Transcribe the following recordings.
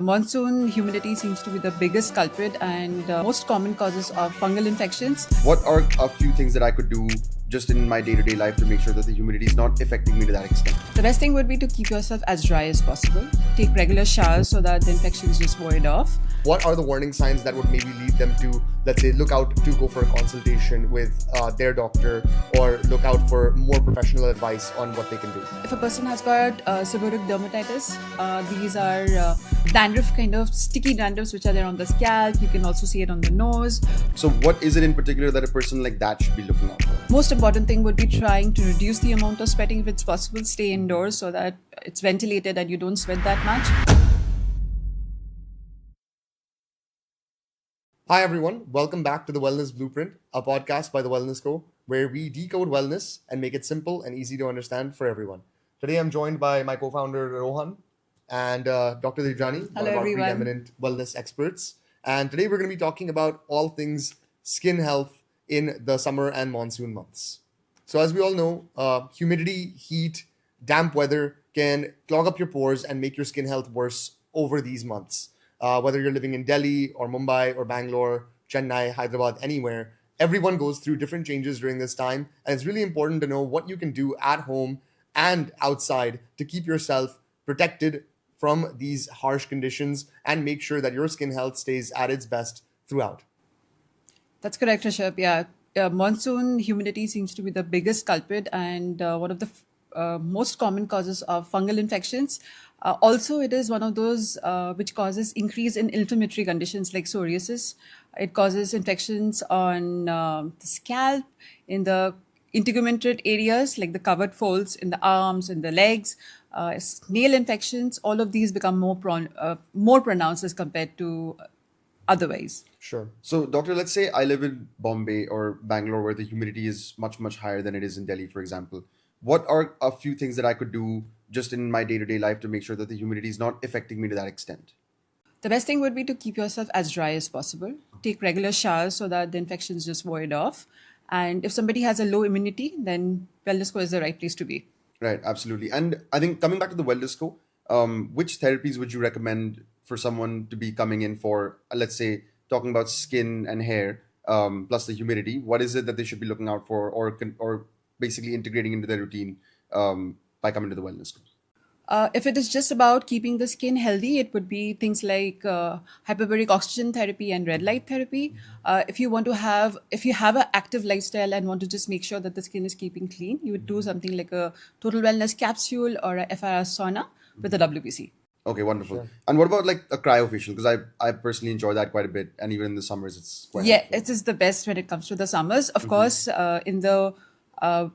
Monsoon humidity seems to be the biggest culprit and most common causes of fungal infections. What are a few things that I could do just in my day-to-day life to make sure that the humidity is not affecting me to that extent? The best thing would be to keep yourself as dry as possible. Take regular showers so that the infections just void off. What are the warning signs that would maybe lead them to, let's say, look out to go for a consultation with their doctor, or look out for more professional advice on what they can do? If a person has got seborrheic dermatitis, these are dandruff, kind of sticky dandruffs which are there on the scalp. You can also see it on the nose. So what is it in particular that a person like that should be looking out for? Most important thing would be trying to reduce the amount of sweating if it's possible. Stay indoors so that it's ventilated and you don't sweat that much. Hi everyone, welcome back to the Wellness Blueprint, a podcast by the Wellness Co, where we decode wellness and make it simple and easy to understand for everyone. Today I'm joined by my co-founder Rohan and Dr. Dehydrated, one of our everyone. preeminent wellness experts. And today we're going to be talking about all things skin health in the summer and monsoon months. So as we all know, humidity, heat, damp weather can clog up your pores and make your skin health worse over these months. Whether you're living in Delhi or Mumbai or Bangalore, Chennai, Hyderabad, anywhere, everyone goes through different changes during this time. And it's really important to know what you can do at home and outside to keep yourself protected from these harsh conditions and make sure that your skin health stays at its best throughout. That's correct, Rishabh. Yeah. Monsoon humidity seems to be the biggest culprit and one of the most common causes of fungal infections. Also, it is one of those which causes increase in inflammatory conditions like psoriasis. It causes infections on the scalp, in the integumented areas like the covered folds in the arms and the legs, nail infections. All of these become more pronounced as compared to otherwise. Sure. So doctor, let's say I live in Bombay or Bangalore where the humidity is much, much higher than it is in Delhi, for example. What are a few things that I could do just in my day-to-day life to make sure that the humidity is not affecting me to that extent? The best thing would be to keep yourself as dry as possible. Take regular showers so that the infections just void off. And if somebody has a low immunity, then Wellness Co is the right place to be. Right, absolutely. And I think coming back to the Wellness Co, which therapies would you recommend for someone to be coming in for, let's say, talking about skin and hair, plus the humidity? What is it that they should be looking out for or basically integrating into their routine by coming to the Wellness Co? If it is just about keeping the skin healthy, it would be things like hyperbaric oxygen therapy and red light therapy. If you have an active lifestyle and want to just make sure that the skin is keeping clean, you would do something like a total wellness capsule or a FIR sauna with a WBC. Okay, wonderful. Sure. And what about like a cryofacial? Because I personally enjoy that quite a bit, and even in the summers, it's quite helpful. It is the best when it comes to the summers. Of course, in the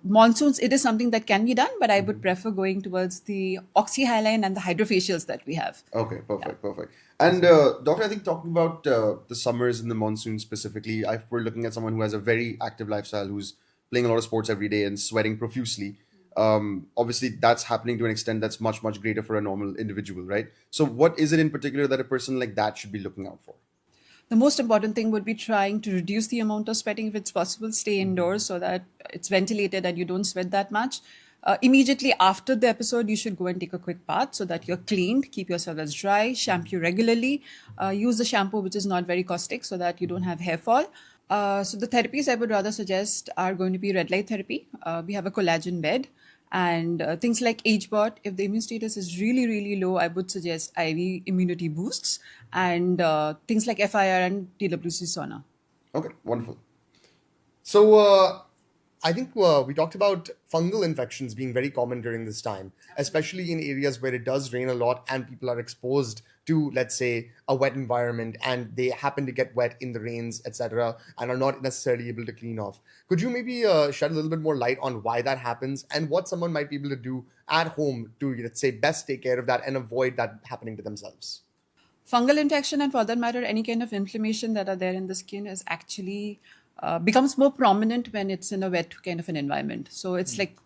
monsoons, it is something that can be done, but I would prefer going towards the oxyhyaline and the hydrofacials that we have. Okay, perfect. And doctor, I think talking about the summers and the monsoon specifically, we're looking at someone who has a very active lifestyle, who's playing a lot of sports every day and sweating profusely. Obviously, that's happening to an extent that's much, much greater for a normal individual, right? So what is it in particular that a person like that should be looking out for? The most important thing would be trying to reduce the amount of sweating if it's possible. Stay indoors so that it's ventilated and you don't sweat that much. Immediately after the episode, you should go and take a quick bath so that you're cleaned. Keep yourself as dry. Shampoo regularly. Use the shampoo which is not very caustic so that you don't have hair fall. So the therapies I would rather suggest are going to be red light therapy. We have a collagen bed. And things like H-bot, if the immune status is really, really low, I would suggest IV immunity boosts and things like FIR and TWC sauna. Okay, wonderful. So I think we talked about fungal infections being very common during this time, especially in areas where it does rain a lot and people are exposed to, let's say, a wet environment and they happen to get wet in the rains, etc., and are not necessarily able to clean off. Could you maybe shed a little bit more light on why that happens and what someone might be able to do at home to, let's say, best take care of that and avoid that happening to themselves? Fungal infection, and for that matter, any kind of inflammation that are there in the skin is actually becomes more prominent when it's in a wet kind of an environment. So it's like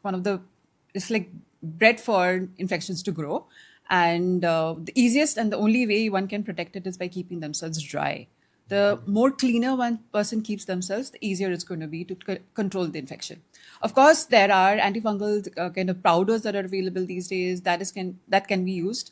it's like bread for infections to grow. And the easiest and the only way one can protect it is by keeping themselves dry. The more cleaner one person keeps themselves, the easier it's going to be to control the infection. Of course, there are antifungal kind of powders that are available these days that can be used.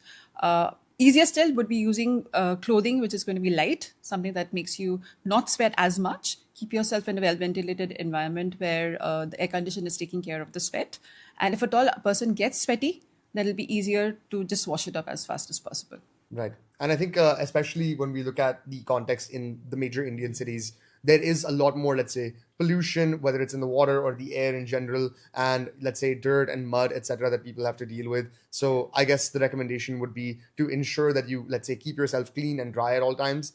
Easier still would be using clothing which is going to be light, something that makes you not sweat as much. Keep yourself in a well ventilated environment where the air condition is taking care of the sweat. And if at all a person gets sweaty, then it'll be easier to just wash it off as fast as possible. Right. And I think, especially when we look at the context in the major Indian cities, there is a lot more, let's say, pollution, whether it's in the water or the air in general, and let's say dirt and mud, etc., that people have to deal with. So I guess the recommendation would be to ensure that you, let's say, keep yourself clean and dry at all times.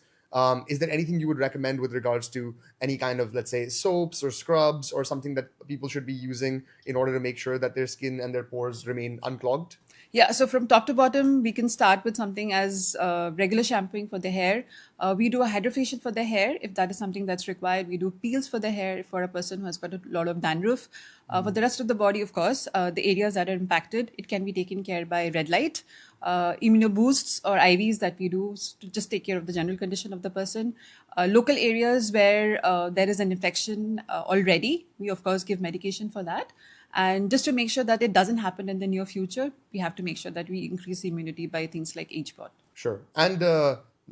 Is there anything you would recommend with regards to any kind of, let's say, soaps or scrubs or something that people should be using in order to make sure that their skin and their pores remain unclogged? Yeah, so from top to bottom, we can start with something as regular shampooing for the hair. We do a hydrofacial for the hair if that is something that's required. We do peels for the hair for a person who has got a lot of dandruff. For the rest of the body, of course, the areas that are impacted, it can be taken care by red light, immunoboosts or IVs that we do to just take care of the general condition of the person. Local areas where there is an infection already, we of course give medication for that. And just to make sure that it doesn't happen in the near future, we have to make sure that we increase the immunity by things like H-bot. Sure. And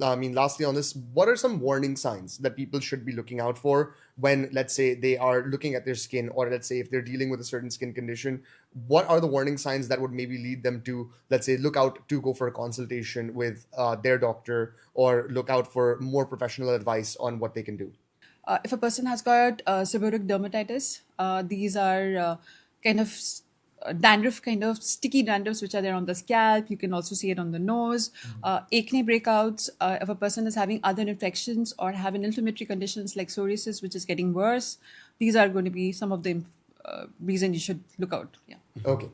I mean, lastly on this, what are some warning signs that people should be looking out for when, let's say, they are looking at their skin, or let's say if they're dealing with a certain skin condition? What are the warning signs that would maybe lead them to, let's say, look out to go for a consultation with their doctor, or look out for more professional advice on what they can do? If a person has got seborrheic dermatitis, these are kind of dandruff, kind of sticky dandruffs which are there on the scalp. You can also see it on the nose. Acne breakouts, if a person is having other infections or having inflammatory conditions like psoriasis, which is getting worse, these are going to be some of the reasons you should look out. Yeah. Okay.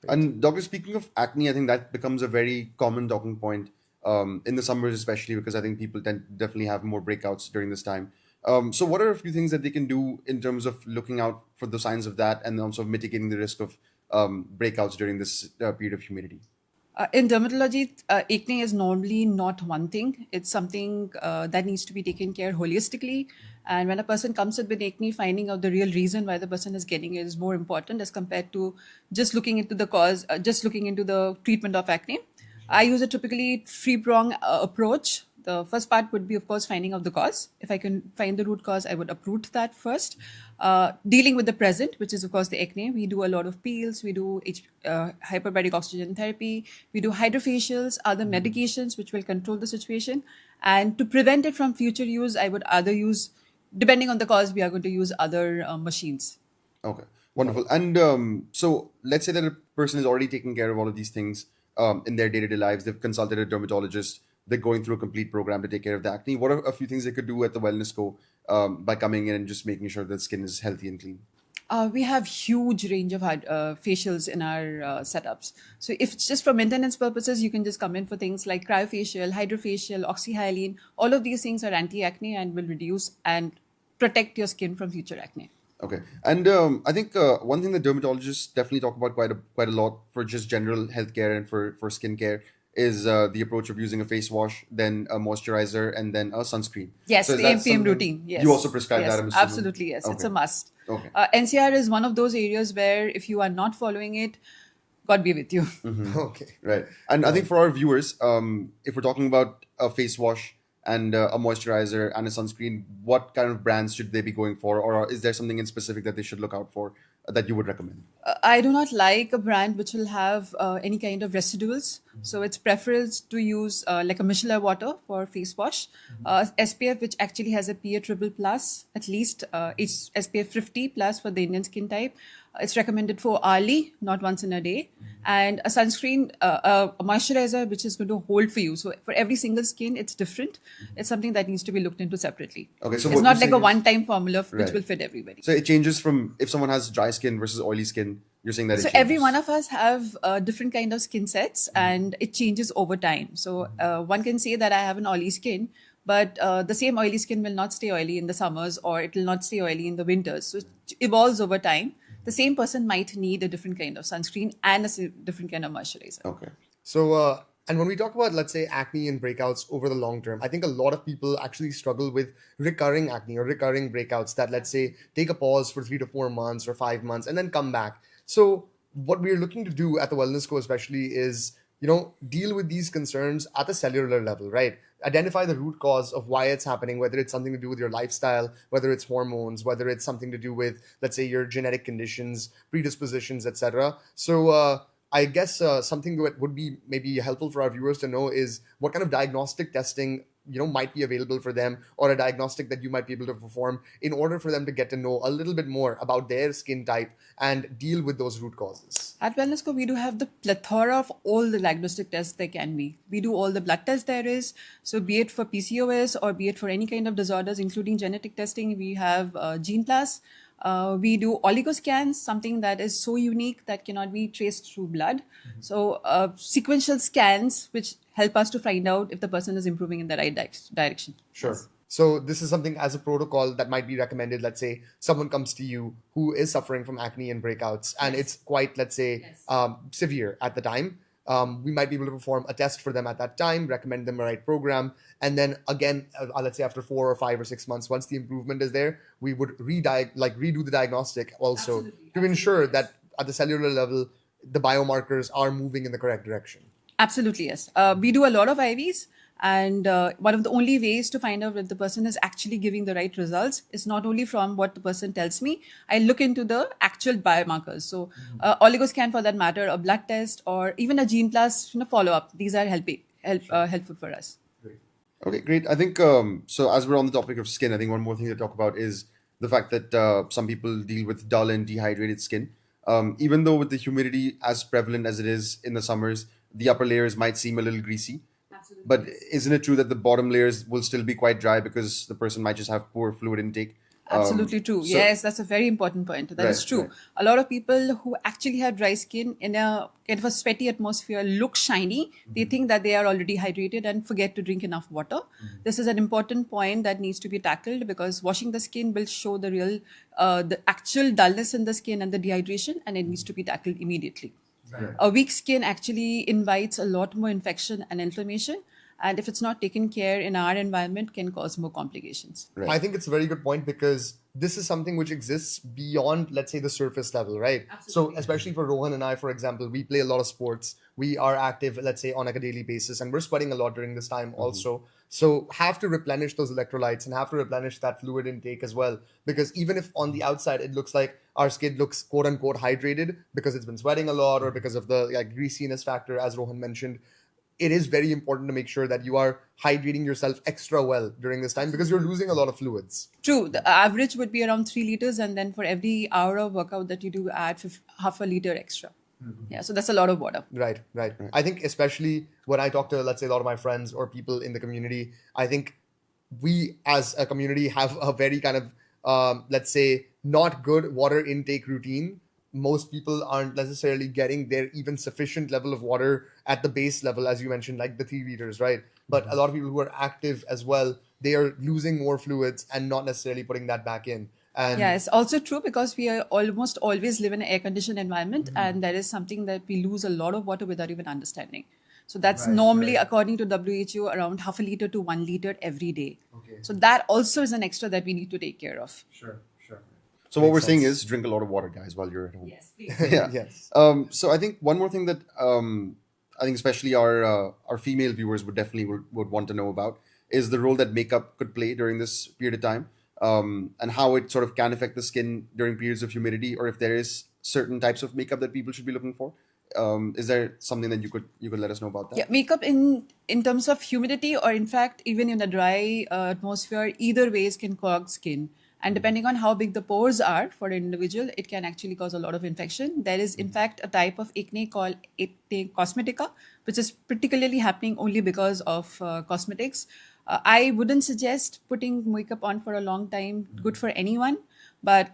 And doctor, speaking of acne, I think that becomes a very common talking point in the summers, especially because I think people tend to definitely have more breakouts during this time. So what are a few things that they can do in terms of looking out for the signs of that and also mitigating the risk of breakouts during this period of humidity? In dermatology, acne is normally not one thing. It's something that needs to be taken care holistically. And when a person comes in with acne, finding out the real reason why the person is getting it is more important as compared to just looking into the cause, just looking into the treatment of acne. I use a typically three-prong approach. The first part would be, of course, finding out the cause. If I can find the root cause, I would uproot that first. Dealing with the present, which is, of course, the acne. We do a lot of peels. We do hyperbaric oxygen therapy. We do hydrofacials, other medications which will control the situation. And to prevent it from future use, I would either use, depending on the cause, we are going to use other machines. Okay, wonderful. And so let's say that a person is already taking care of all of these things in their day-to-day lives. They've consulted a dermatologist. They're going through a complete program to take care of the acne. What are a few things they could do at the Wellness Co by coming in and just making sure that skin is healthy and clean? We have huge range of facials in our setups. So if it's just for maintenance purposes, you can just come in for things like cryofacial, hydrofacial, oxyhyaline. All of these things are anti-acne and will reduce and protect your skin from future acne. Okay, and I think one thing that dermatologists definitely talk about quite a lot for just general healthcare and for skincare is the approach of using a face wash, then a moisturizer, and then a sunscreen. Yes, So the is that AMPM something routine. Yes. You also prescribe Yes, that, I'm assuming? absolutely, yes. It's Okay. a must. Okay. NCR is one of those areas where if you are not following it, God be with you. Okay. Right. And I think for our viewers, if we're talking about a face wash and a moisturizer and a sunscreen, what kind of brands should they be going for? Or is there something in specific that they should look out for that you would recommend? I do not like a brand which will have any kind of residuals. So it's preferable to use like a micellar water for face wash, SPF which actually has a PA triple plus, at least it's SPF 50 plus for the Indian skin type. It's recommended for hourly, not once in a day. And a sunscreen, a moisturizer which is going to hold for you. So for every single skin, it's different. It's something that needs to be looked into separately. Okay, so it's what not you're like a saying is- one-time formula which Right. will fit everybody. So it changes from if someone has dry skin versus oily skin. You're saying that So it changes. every one of us have different kind of skin sets and it changes over time. So one can say that I have an oily skin, but the same oily skin will not stay oily in the summers or it will not stay oily in the winters. So it evolves over time. The same person might need a different kind of sunscreen and a different kind of moisturizer. Okay. So, and when we talk about, let's say, acne and breakouts over the long term, I think a lot of people actually struggle with recurring acne or recurring breakouts that, let's say, take a pause for 3 to 4 months or 5 months and then come back. So what we're looking to do at the Wellness Co especially is, deal with these concerns at the cellular level, right? Identify the root cause of why it's happening, whether it's something to do with your lifestyle, whether it's hormones, whether it's something to do with, let's say, your genetic conditions, predispositions, etc. So I guess something that would be maybe helpful for our viewers to know is what kind of diagnostic testing might be available for them, or a diagnostic that you might be able to perform in order for them to get to know a little bit more about their skin type and deal with those root causes. At Wellness Co, we do have the plethora of all the diagnostic tests there can be. We do all the blood tests there is. So be it for PCOS or be it for any kind of disorders, including genetic testing, we have GenePlus. We do oligoscans, something that is so unique that cannot be traced through blood. So sequential scans, which help us to find out if the person is improving in the right direction. Sure. Yes. So this is something as a protocol that might be recommended. Let's say someone comes to you who is suffering from acne and breakouts, and it's quite, let's say, severe at the time. We might be able to perform a test for them at that time, recommend them the right program. And then again, let's say after 4 or 5 or 6 months, once the improvement is there, we would redo the diagnostic also to ensure that at the cellular level, the biomarkers are moving in the correct direction. Absolutely, yes. We do a lot of IVs. And one of the only ways to find out if the person is actually giving the right results is not only from what the person tells me. I look into the actual biomarkers. So oligoscan for that matter, a blood test, or even a GenePlus follow-up. These are helpful for us. Great. Okay, great. I think, so as we're on the topic of skin, I think one more thing to talk about is the fact that some people deal with dull and dehydrated skin. Even though with the humidity as prevalent as it is in the summers, the upper layers might seem a little greasy. But isn't it true that the bottom layers will still be quite dry because the person might just have poor fluid intake? Absolutely true. Yes, that's a very important point. That is true. Right. A lot of people who actually have dry skin in a kind of a sweaty atmosphere look shiny. They think that they are already hydrated and forget to drink enough water. This is an important point that needs to be tackled because washing the skin will show the actual dullness in the skin and the dehydration, and it needs to be tackled immediately. Right. A weak skin actually invites a lot more infection and inflammation. And if it's not taken care in our environment, can cause more complications. Right. I think it's a very good point because this is something which exists beyond, let's say, the surface level, right? Absolutely. So especially for Rohan and I, for example, we play a lot of sports. We are active, let's say, on a daily basis, and we're sweating a lot during this time also. So have to replenish those electrolytes and have to replenish that fluid intake as well. Because even if on the outside it looks like our skin looks quote unquote hydrated because it's been sweating a lot or because of the greasiness factor, as Rohan mentioned, it is very important to make sure that you are hydrating yourself extra well during this time because you're losing a lot of fluids. True. The average would be around 3 liters. And then for every hour of workout that you do, add half a liter extra. Yeah, so that's a lot of water. Right. I think especially when I talk to, let's say, a lot of my friends or people in the community, I think we as a community have a very kind of, let's say, not good water intake routine. Most people aren't necessarily getting their even sufficient level of water at the base level, as you mentioned, like the 3 liters, right? But a lot of people who are active as well, they are losing more fluids and not necessarily putting that back in. And Yeah, it's also true because we are almost always live in an air-conditioned environment, and that is something that we lose a lot of water without even understanding. So that's normally, according to WHO, around half a liter to 1 liter every day. Okay. So that also is an extra that we need to take care of. Sure. So what Makes we're saying sense. is drink a lot of water, guys, while you're at home. Yes, please. Yeah. Yes. So I think one more thing that I think especially our female viewers would definitely would want to know about is the role that makeup could play during this period of time, and how it sort of can affect the skin during periods of humidity, or if there is certain types of makeup that people should be looking for. Is there something that you could let us know about that? Yeah, makeup in terms of humidity, or in fact, even in a dry atmosphere, either ways can clog skin. And depending on how big the pores are for an individual, it can actually cause a lot of infection. There is, in fact, a type of acne called acne cosmetica, which is particularly happening only because of cosmetics. I wouldn't suggest putting makeup on for a long time, good for anyone, but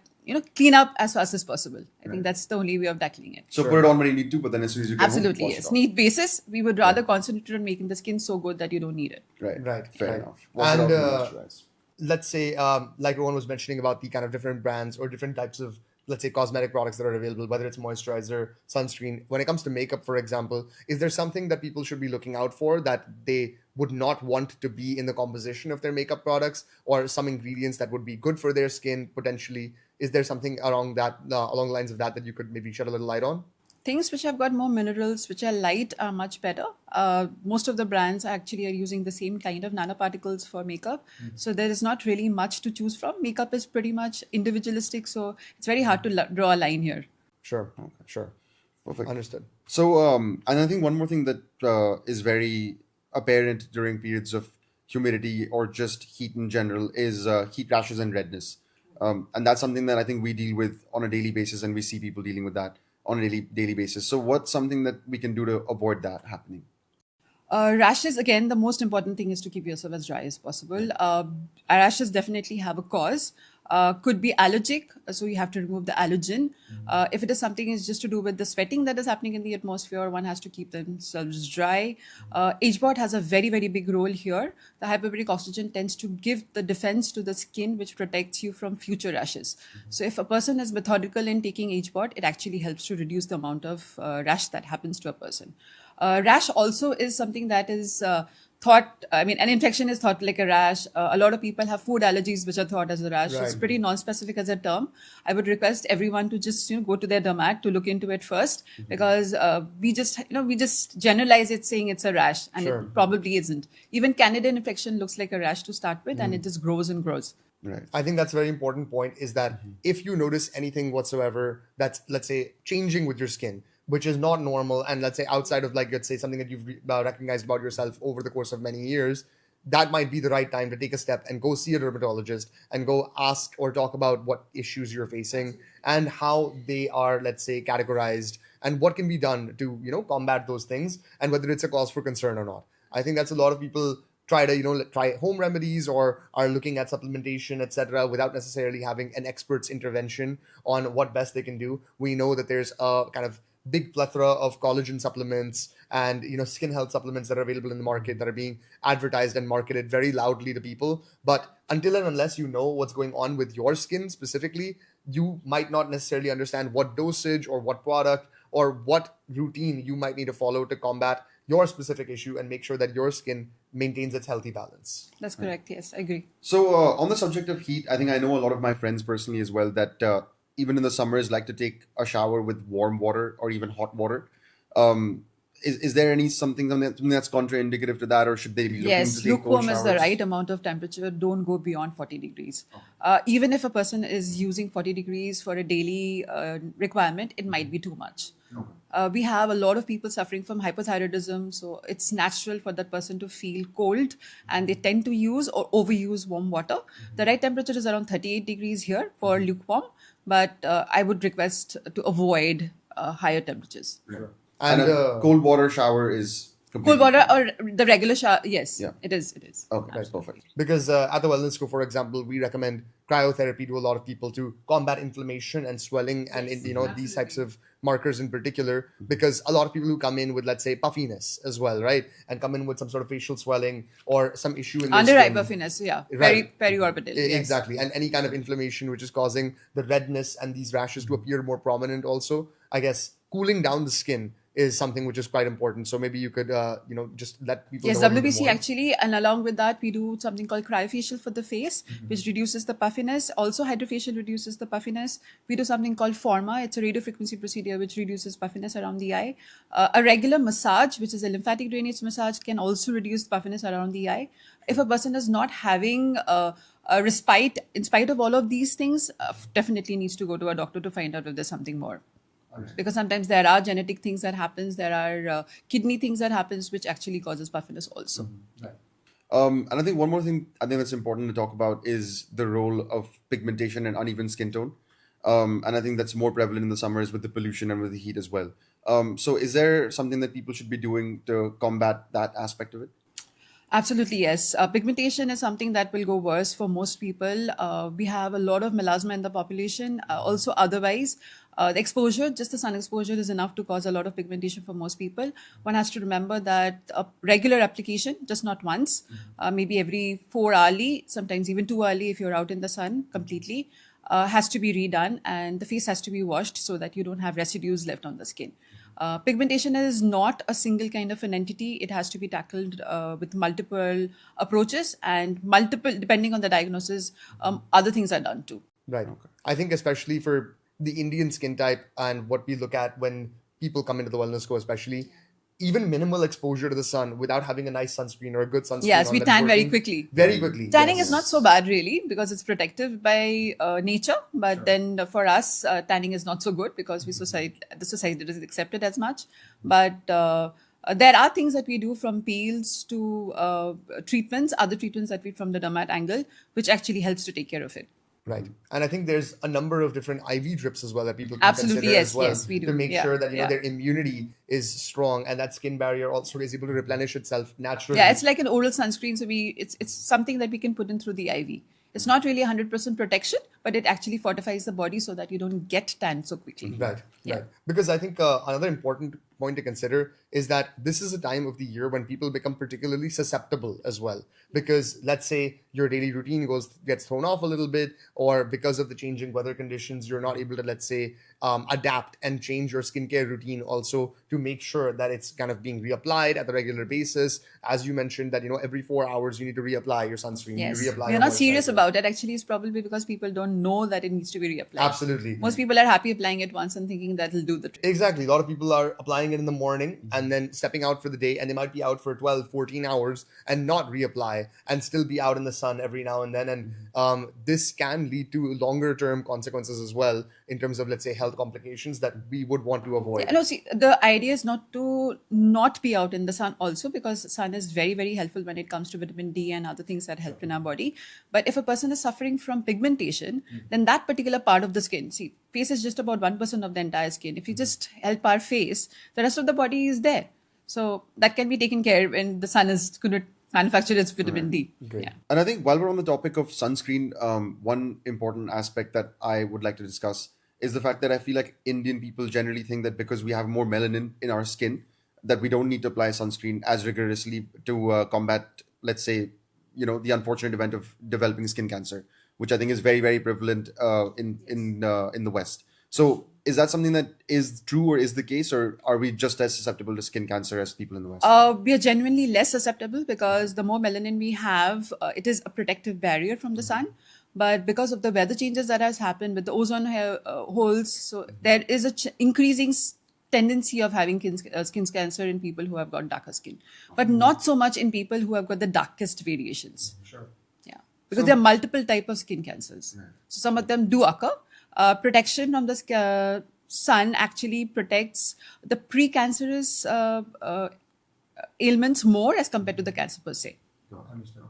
clean up as fast as possible. I think that's the only way of tackling it. So put it on when you need to, but then as soon as you get Absolutely, home, wash yes. it off. Need basis. We would rather concentrate on making the skin so good that you don't need it. Right. Fair Right. enough. Wash it And, off and moisturize. Let's say, like Rohan was mentioning about the kind of different brands or different types of, let's say, cosmetic products that are available, whether it's moisturizer, sunscreen. When it comes to makeup, for example, is there something that people should be looking out for that they would not want to be in the composition of their makeup products, or some ingredients that would be good for their skin potentially? Is there something along the lines of that you could maybe shed a little light on? Things which have got more minerals, which are light, are much better. Most of the brands actually are using the same kind of nanoparticles for makeup. So there is not really much to choose from. Makeup is pretty much individualistic, so it's very hard to draw a line here. Sure. Sure. Perfect. Understood. So, and I think one more thing that is very apparent during periods of humidity or just heat in general is heat rashes and redness. And that's something that I think we deal with on a daily basis, and we see people dealing with that on a daily basis. So, what's something that we can do to avoid that happening? Rashes, again, the most important thing is to keep yourself as dry as possible. Rashes definitely have a cause. Could be allergic, so you have to remove the allergen. If it is something is just to do with the sweating that is happening in the atmosphere, one has to keep themselves dry. HBOT has a very, very big role here. The hyperbaric oxygen tends to give the defense to the skin, which protects you from future rashes. So if a person is methodical in taking HBOT, it actually helps to reduce the amount of rash that happens to a person. Rash also is something that is an infection is thought like a rash. A lot of people have food allergies, which are thought as a rash. Right. It's pretty non-specific as a term. I would request everyone to just go to their dermat to look into it first, because we just generalize it saying it's a rash, and Sure. it probably isn't. Even Candida infection looks like a rash to start with, and it just grows and grows. Right. I think that's a very important point, is that if you notice anything whatsoever that's, let's say, changing with your skin, which is not normal, and let's say outside of, like, let's say something that you've recognized about yourself over the course of many years, that might be the right time to take a step and go see a dermatologist and go ask or talk about what issues you're facing and how they are, let's say, categorized, and what can be done to, combat those things, and whether it's a cause for concern or not. I think that's a lot of people try to try home remedies or are looking at supplementation, etc., without necessarily having an expert's intervention on what best they can do. We know that there's a kind of big plethora of collagen supplements and skin health supplements that are available in the market that are being advertised and marketed very loudly to people. But until and unless you know what's going on with your skin specifically, you might not necessarily understand what dosage or what product or what routine you might need to follow to combat your specific issue and make sure that your skin maintains its healthy balance. That's correct. Yes, I agree. So, on the subject of heat, I think I know a lot of my friends personally as well that even in the summers like to take a shower with warm water or even hot water. Is there something that's contraindicative to that, or should they be looking Yes, to take cold lukewarm is the showers? right amount of temperature. Don't go beyond 40 degrees. Even if a person is using 40 degrees for a daily requirement, it might be too much. We have a lot of people suffering from hypothyroidism, so it's natural for that person to feel cold, and they tend to use or overuse warm water. The right temperature is around 38 degrees here for lukewarm, but I would request to avoid higher temperatures. Sure. And And a cold water shower is Cold completely water fine. or the regular shower, yes, Yeah. it is. Okay, that's perfect. because at the Wellness Co, for example, we recommend cryotherapy to a lot of people to combat inflammation and swelling and these types of markers in particular, because a lot of people who come in with, let's say, puffiness as well, right, and come in with some sort of facial swelling or some issue in their Under eye skin. puffiness, yeah, Right. periorbital. Yes. Exactly, and any kind of inflammation which is causing the redness and these rashes to appear more prominent also. I guess cooling down the skin is something which is quite important. So maybe you could, just let people Yes, know. a little bit WBC more. actually, and along with that, we do something called cryofacial for the face, which reduces the puffiness. Also, hydrofacial reduces the puffiness. We do something called Forma. It's a radiofrequency procedure which reduces puffiness around the eye. A regular massage, which is a lymphatic drainage massage, can also reduce puffiness around the eye. If a person is not having a respite, in spite of all of these things, definitely needs to go to a doctor to find out if there's something more. Because sometimes there are genetic things that happens, there are kidney things that happens, which actually causes puffiness also. And I think one more thing I think that's important to talk about is the role of pigmentation and uneven skin tone. And I think that's more prevalent in the summers with the pollution and with the heat as well. So is there something that people should be doing to combat that aspect of it? Absolutely, yes. Pigmentation is something that will go worse for most people. We have a lot of melasma in the population. Also, otherwise, the exposure, just the sun exposure, is enough to cause a lot of pigmentation for most people. One has to remember that a regular application, just not once, maybe every 4 hourly, sometimes even 2 hourly if you're out in the sun completely, has to be redone, and the face has to be washed so that you don't have residues left on the skin. Pigmentation is not a single kind of an entity. It has to be tackled with multiple approaches, and multiple, depending on the diagnosis, other things are done too. Right. I think especially for the Indian skin type and what we look at when people come into the wellness co, especially, even minimal exposure to the sun without having a nice sunscreen or a good sunscreen. Yes, on we that tan very working quickly. Very quickly. Tanning yes. is not so bad really because it's protective by nature, but then for us, tanning is not so good because the society doesn't accept it as much. But there are things that we do from peels to treatments, other treatments that we from the dermat angle, which actually helps to take care of it. Right. And I think there's a number of different IV drips as well that people can Absolutely, consider yes, as well yes, we do. to make Yeah, sure that yeah. their immunity is strong and that skin barrier also is able to replenish itself naturally. Yeah, it's like an oral sunscreen. So it's something that we can put in through the IV. It's not really 100% protection, but it actually fortifies the body so that you don't get tan so quickly. Right, Yeah. right. Because I think another important point to consider is that this is a time of the year when people become particularly susceptible as well. Because let's say your daily routine gets thrown off a little bit, or because of the changing weather conditions, you're not able to, let's say, adapt and change your skincare routine also to make sure that it's kind of being reapplied at a regular basis. As you mentioned that, every 4 hours you need to reapply your sunscreen. Yes, You reapply we're your not serious moisturizer. about it. Actually, it's probably because people don't know that it needs to be reapplied. Absolutely. Most people are happy applying it once and thinking that will do the trick. Exactly. A lot of people are applying it in the morning and then stepping out for the day, and they might be out for 12, 14 hours and not reapply and still be out in the sun every now and then. And this can lead to longer term consequences as well in terms of, let's say, health complications that we would want to avoid. No, see, the idea is not to not be out in the sun also, because sun is very, very helpful when it comes to vitamin D and other things that help in our body. But if a person is suffering from pigmentation, then that particular part of the skin, see, face is just about 1% of the entire skin. If you just help our face, the rest of the body is there. So that can be taken care of when the sun is going to manufacture its vitamin D. Great. Yeah. And I think while we're on the topic of sunscreen, one important aspect that I would like to discuss is the fact that I feel like Indian people generally think that because we have more melanin in our skin, that we don't need to apply sunscreen as rigorously to combat, let's say, the unfortunate event of developing skin cancer, which I think is very, very prevalent in the West. So is that something that is true or is the case, or are we just as susceptible to skin cancer as people in the West? We are genuinely less susceptible because the more melanin we have, it is a protective barrier from the sun. But because of the weather changes that has happened with the ozone holes, so there is a increasing tendency of having skin cancer in people who have got darker skin, but not so much in people who have got the darkest variations. Sure. Yeah, because there are multiple type of skin cancers. So some of them do occur. Protection from the sun actually protects the precancerous ailments more as compared to the cancer per se. Understood.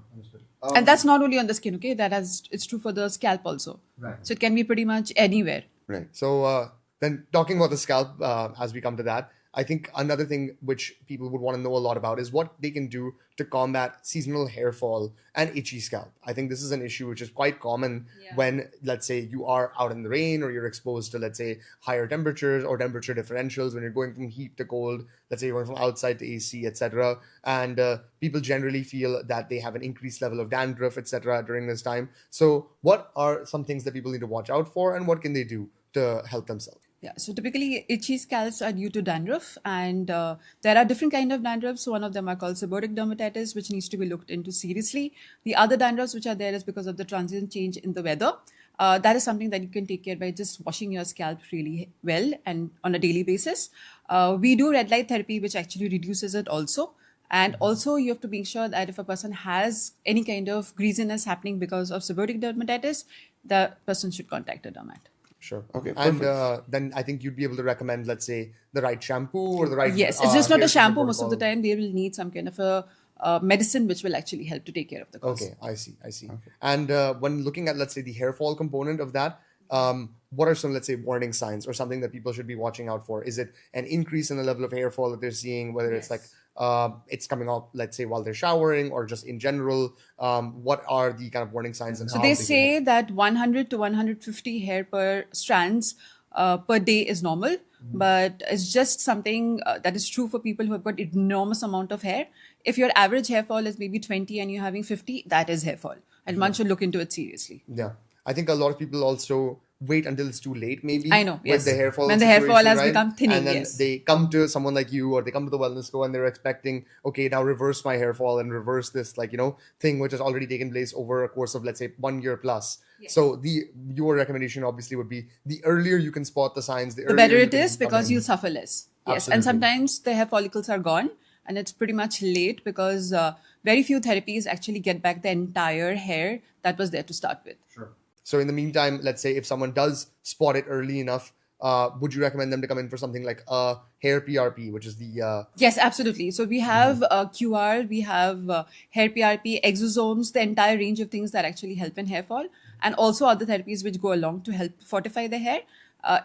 And that's not only on the skin, okay? It's true for the scalp also. Right. So it can be pretty much anywhere. Right. So then talking about the scalp, as we come to that, I think another thing which people would want to know a lot about is what they can do to combat seasonal hair fall and itchy scalp. I think this is an issue which is quite common when, let's say, you are out in the rain or you're exposed to, let's say, higher temperatures or temperature differentials when you're going from heat to cold, let's say you're going from outside to AC, etc. And people generally feel that they have an increased level of dandruff, etc. during this time. So what are some things that people need to watch out for, and what can they do to help themselves? Yeah, so typically itchy scalps are due to dandruff, and there are different kind of dandruffs. So one of them are called seborrheic dermatitis, which needs to be looked into seriously. The other dandruffs which are there is because of the transient change in the weather. That is something that you can take care by just washing your scalp really well and on a daily basis. We do red light therapy, which actually reduces it also. And also you have to make sure that if a person has any kind of greasiness happening because of seborrheic dermatitis, the person should contact a dermat. Sure. Okay, And perfect. then I think you'd be able to recommend, let's say, the right shampoo or the right. Yes, it's just not hair a shampoo. treatment Most of the protocol. time, they will need some kind of a medicine which will actually help to take care of the cause. Okay, I see. And when looking at, let's say, the hair fall component of that, what are some, let's say, warning signs or something that people should be watching out for? Is it an increase in the level of hair fall that they're seeing, whether it's like it's coming off, let's say, while they're showering or just in general? What are the kind of warning signs and So how they can help? say that 100 to 150 hair per strands per day is normal, but it's just something that is true for people who have got enormous amount of hair. If your average hair fall is maybe 20 and you're having 50, that is hair fall, and one should look into it seriously. Yeah. I think a lot of people also wait until it's too late, maybe. I know, with yes. the hair fall When the hair fall situation, has right? become thinning, and then yes. they come to someone like you, or they come to the wellness co and they're expecting, okay, now reverse my hair fall and reverse this, like, thing which has already taken place over a course of, let's say, 1 year plus. Yes. So your recommendation obviously would be the earlier you can spot the signs, the The earlier better you it can is, come because in. you'll suffer less. Yes, Absolutely. and sometimes the hair follicles are gone, and it's pretty much late because very few therapies actually get back the entire hair that was there to start with. Sure. So in the meantime, let's say if someone does spot it early enough, would you recommend them to come in for something like a hair PRP, which is the Yes, absolutely. So we have QR, we have hair PRP, exosomes, the entire range of things that actually help in hair fall, and also other therapies which go along to help fortify the hair.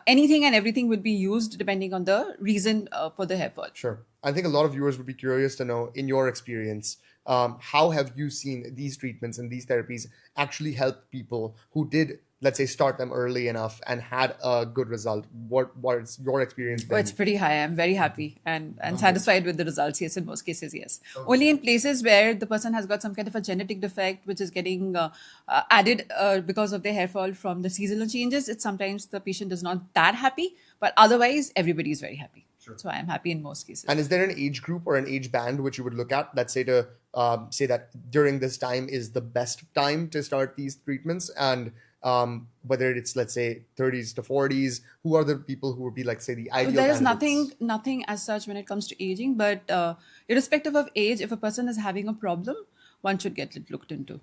Anything and everything would be used depending on the reason for the hair fall. Sure. I think a lot of viewers would be curious to know, in your experience, how have you seen these treatments and these therapies actually help people who did, let's say, start them early enough and had a good result? What's your experience Oh, been? it's pretty high. I'm very happy and satisfied with the results. Yes, in most cases, yes. Only in places where the person has got some kind of a genetic defect, which is getting added because of their hair fall from the seasonal changes, it's sometimes the patient is not that happy, but otherwise, everybody is very happy. Sure. So I am happy in most cases. And is there an age group or an age band which you would look at, let's say, to say that during this time is the best time to start these treatments? And whether it's, let's say, 30s to 40s, who are the people who would be, like, say, the ideal There is candidates? nothing as such when it comes to aging, but irrespective of age, if a person is having a problem, one should get it looked into.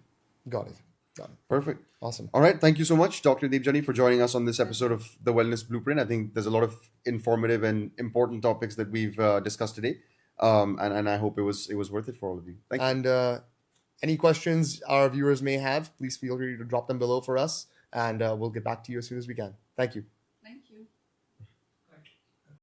Got it. Got it. Perfect. Awesome. All right. Thank you so much, Dr. Devjani, for joining us on this episode of The Wellness Blueprint. I think there's a lot of informative and important topics that we've discussed today. And I hope it was worth it for all of you. Thank you. And any questions our viewers may have, please feel free to drop them below for us, and we'll get back to you as soon as we can. Thank you.